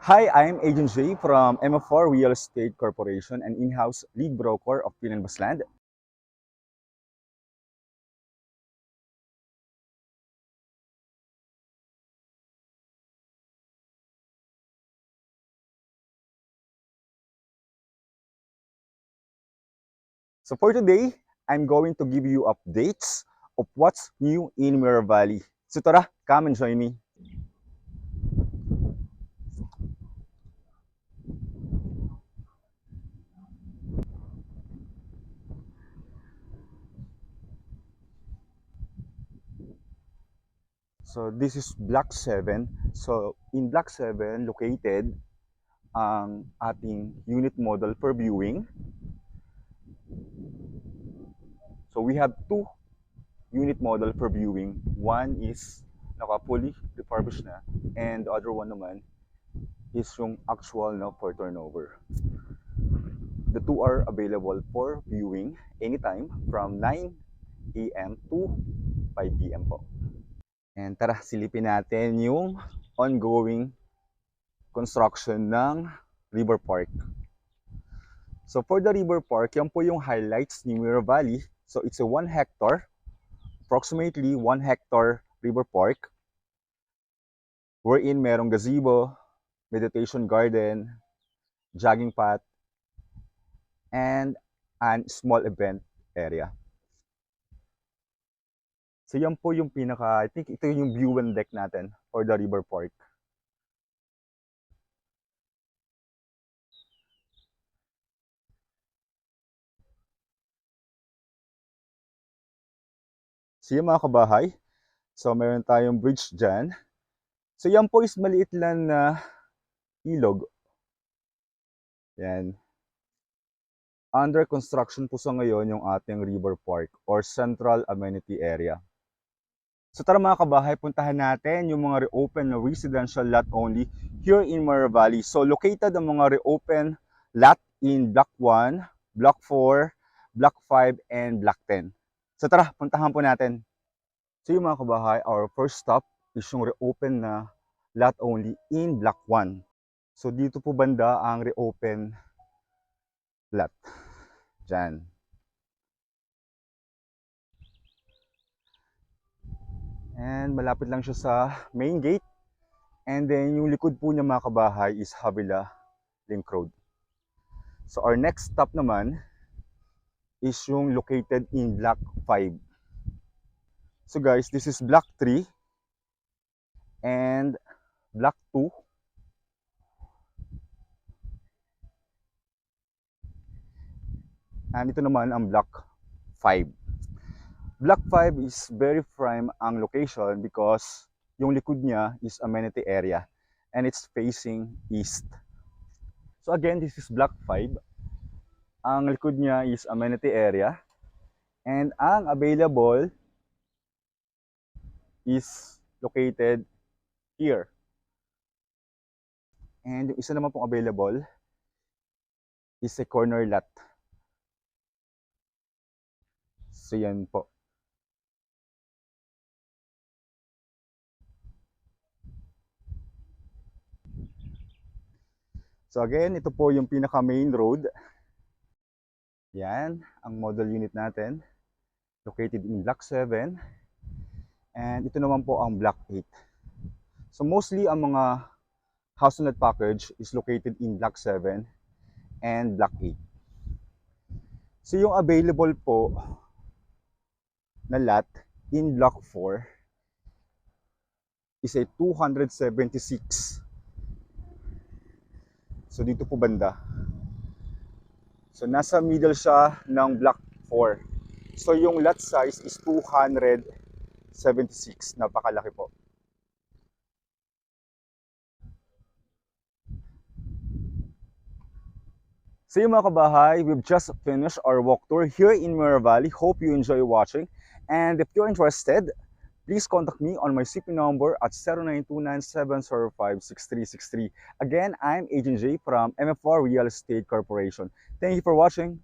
Hi, I'm Agent Jay from MF4 Real Estate Corporation, an in-house lead broker of Pinanbas Land. So for today, I'm going to give you updates of what's new in Mirror Valley. So tara, come and join me. So this is Block 7. So in Block 7, located ang ating unit model for viewing. So we have two unit model for viewing. One is naka-fully refurbished na, and the other one naman is yung actual na for turnover. The two are available for viewing anytime from 9 a.m. to 5 p.m. po. And tara, silipin natin yung ongoing construction ng River Park. So for the River Park, yan po yung highlights ni Mirror Valley. So it's a 1 hectare, approximately 1 hectare River Park, wherein merong gazebo, meditation garden, jogging path, and a small event area. So yan po yung I think ito yung view and deck natin for the River Park. So yung mga kabahay, so meron tayong bridge dyan. So yan po is maliit lang na ilog. Yan. Under construction po sa ngayon yung ating River Park or Central Amenity Area. So tara mga kabahay, puntahan natin yung mga reopen na residential lot only here in Mirror Valley. So located ang mga reopen lot in Block 1, Block 4, Block 5, and Block 10. So tara, puntahan po natin. So yung mga kabahay, our first stop is yung reopen na lot only in Block 1. So dito po banda ang reopen lot. Diyan. And malapit lang siya sa main gate. And then yung likod po niya mga kabahay is Havila Link Road. So our next stop naman is yung located in Block 5. So guys, this is Block 3 and Block 2. And ito naman ang Block 5. Block 5 is very prime ang location because yung likod niya is amenity area and it's facing east. So again, this is Block 5. Ang likod niya is amenity area and ang available is located here. And yung isa naman pong available is a corner lot. So yan po. So again, ito po yung pinaka main road. Yan, ang model unit natin. Located in Block 7. And ito naman po ang Block 8. So mostly ang mga house and lot package is located in Block 7 and Block 8. So yung available po na lot in Block 4 is a 276. So dito po banda. So nasa middle siya ng Block 4. So yung lot size is 276. Napakalaki po. So yung mga kabahay, we've just finished our walk tour here in Mirror Valley. Hope you enjoy watching. And if you're interested, please contact me on my CP number at 0929-705-6363. Again, I'm Agent J from MF4 Real Estate Corporation. Thank you for watching.